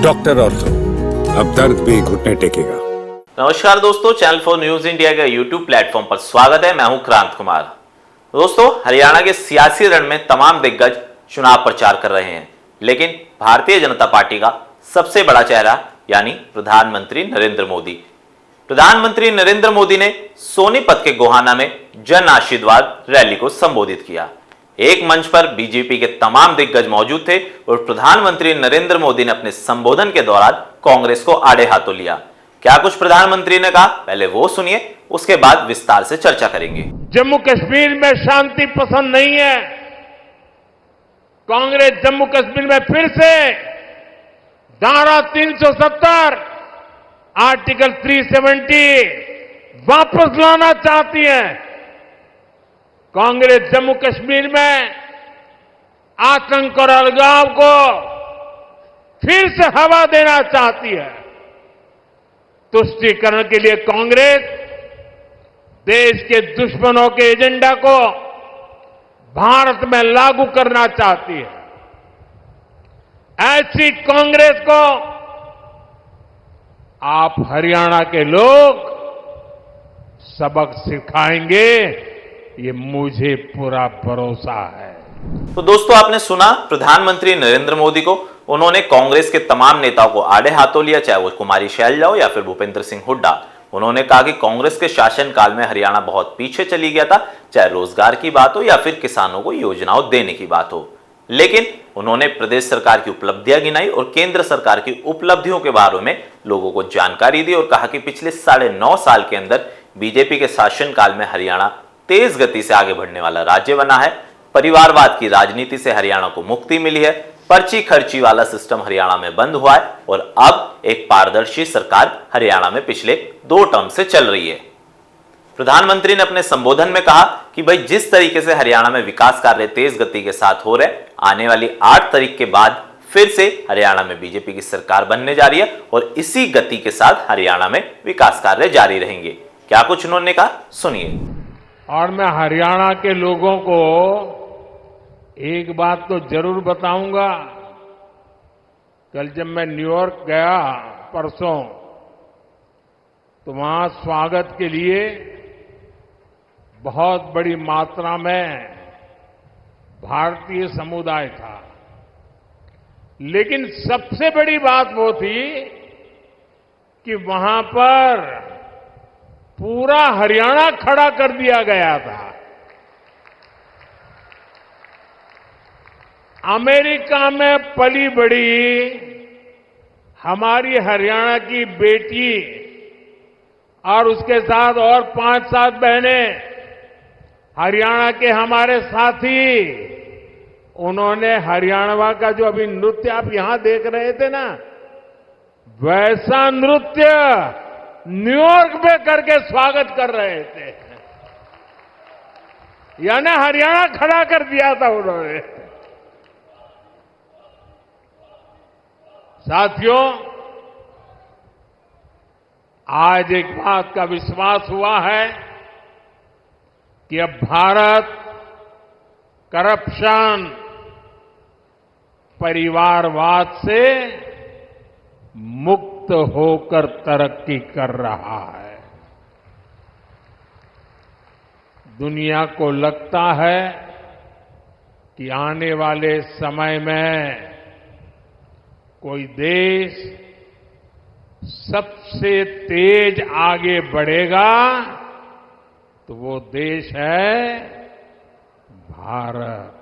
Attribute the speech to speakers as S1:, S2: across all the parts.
S1: Doctor ortho, अब दर्द भी घुटने टेकेगा।
S2: नमस्कार दोस्तों, चैनल 4 न्यूज इंडिया के यूट्यूब प्लेटफॉर्म पर स्वागत है। मैं हूं क्रांत कुमार। दोस्तों, हरियाणा के सियासी रण में तमाम दिग्गज चुनाव प्रचार कर रहे हैं, लेकिन भारतीय जनता पार्टी का सबसे बड़ा चेहरा यानी प्रधानमंत्री नरेंद्र मोदी। प्रधानमंत्री नरेंद्र मोदी ने सोनीपत के गोहाना में जन आशीर्वाद रैली को संबोधित किया। एक मंच पर बीजेपी के तमाम दिग्गज मौजूद थे और प्रधानमंत्री नरेंद्र मोदी ने अपने संबोधन के दौरान कांग्रेस को आड़े हाथों लिया। क्या कुछ प्रधानमंत्री ने कहा, पहले वो सुनिए, उसके बाद विस्तार से चर्चा करेंगे।
S3: जम्मू कश्मीर में शांति पसंद नहीं है। कांग्रेस जम्मू कश्मीर में फिर से धारा 370, आर्टिकल 370 वापस लाना चाहती है। कांग्रेस जम्मू कश्मीर में आतंक और अलगाव को फिर से हवा देना चाहती है। तुष्टीकरण के लिए कांग्रेस देश के दुश्मनों के एजेंडा को भारत में लागू करना चाहती है। ऐसी कांग्रेस को आप हरियाणा के लोग सबक सिखाएंगे, ये मुझे पूरा भरोसा है।
S2: तो दोस्तों, आपने सुना प्रधानमंत्री नरेंद्र मोदी को। उन्होंने कांग्रेस के तमाम नेताओं को आड़े हाथों लिया, चाहे वो कुमारी शैलजा हो या फिर भूपेंद्र सिंह हुड्डा। उन्होंने कहा कि कांग्रेस के शासनकाल में हरियाणा बहुत पीछे चली गया था, चाहे रोजगार की बात हो या फिर किसानों को योजनाओं देने की बात हो। लेकिन उन्होंने प्रदेश सरकार की उपलब्धियां गिनाई और केंद्र सरकार की उपलब्धियों के बारे में लोगों को जानकारी दी और कहा कि पिछले 9.5 साल के अंदर बीजेपी के शासनकाल में हरियाणा तेज गति से आगे बढ़ने वाला राज्य बना है। परिवारवाद की राजनीति से हरियाणा को मुक्ति मिली है। पर्ची खर्ची वाला सिस्टम हरियाणा में बंद हुआ है और अब एक पारदर्शी सरकार हरियाणा में पिछले 2 टर्म से चल रही है। प्रधानमंत्री ने अपने संबोधन में कहा कि भाई, जिस तरीके से हरियाणा में विकास कार्य तेज गति के साथ हो रहे, आने वाली 8 तारीख के बाद फिर से हरियाणा में बीजेपी की सरकार बनने जा रही है और इसी गति के साथ हरियाणा में विकास कार्य जारी रहेंगे। क्या कुछ उन्होंने कहा, सुनिए।
S3: और मैं हरियाणा के लोगों को एक बात तो जरूर बताऊंगा। कल जब मैं न्यूयॉर्क गया परसों, तो वहां स्वागत के लिए बहुत बड़ी मात्रा में भारतीय समुदाय था। लेकिन सबसे बड़ी बात वो थी कि वहां पर पूरा हरियाणा खड़ा कर दिया गया था। अमेरिका में पली बड़ी हमारी हरियाणा की बेटी और उसके साथ और 5-7 बहनें, हरियाणा के हमारे साथी, उन्होंने हरियाणा का जो अभी नृत्य आप यहां देख रहे थे ना, वैसा नृत्य न्यूयॉर्क में करके स्वागत कर रहे थे। यानी हरियाणा खड़ा कर दिया था उन्होंने। साथियों, आज एक बात का विश्वास हुआ है कि अब भारत करप्शन, परिवारवाद से मुक्त होकर तरक्की कर रहा है। दुनिया को लगता है कि आने वाले समय में कोई देश सबसे तेज आगे बढ़ेगा तो वो देश है भारत।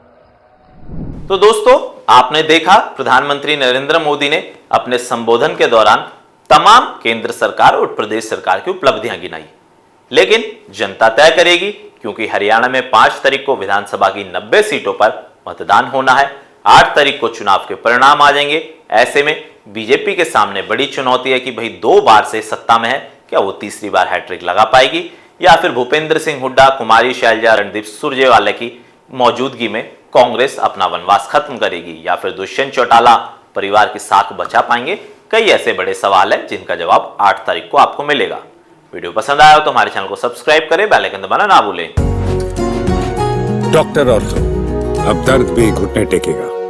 S2: तो दोस्तों, आपने देखा प्रधानमंत्री नरेंद्र मोदी ने अपने संबोधन के दौरान तमाम केंद्र सरकार और प्रदेश सरकार की उपलब्धियां गिनाई। लेकिन जनता तय करेगी, क्योंकि हरियाणा में 5 तारीख को विधानसभा की 90 सीटों पर मतदान होना है। 8 तारीख को चुनाव के परिणाम आ जाएंगे। ऐसे में बीजेपी के सामने बड़ी चुनौती है कि भाई 2 बार से सत्ता में है, क्या वो तीसरी बार हैट्रिक लगा पाएगी, या फिर भूपेंद्र सिंह हुड्डा, कुमारी शैलजा, रणदीप सुरजेवाला की मौजूदगी में कांग्रेस अपना वनवास खत्म करेगी, या फिर दुष्यंत चौटाला परिवार की साख बचा पाएंगे। कई ऐसे बड़े सवाल हैं जिनका जवाब 8 तारीख को आपको मिलेगा। वीडियो पसंद आया हो तो हमारे चैनल को सब्सक्राइब करें, बेल आइकन दबाना ना भूलें।
S1: डॉक्टर ऑर्थो, अब दर्द भी घुटने टेकेगा।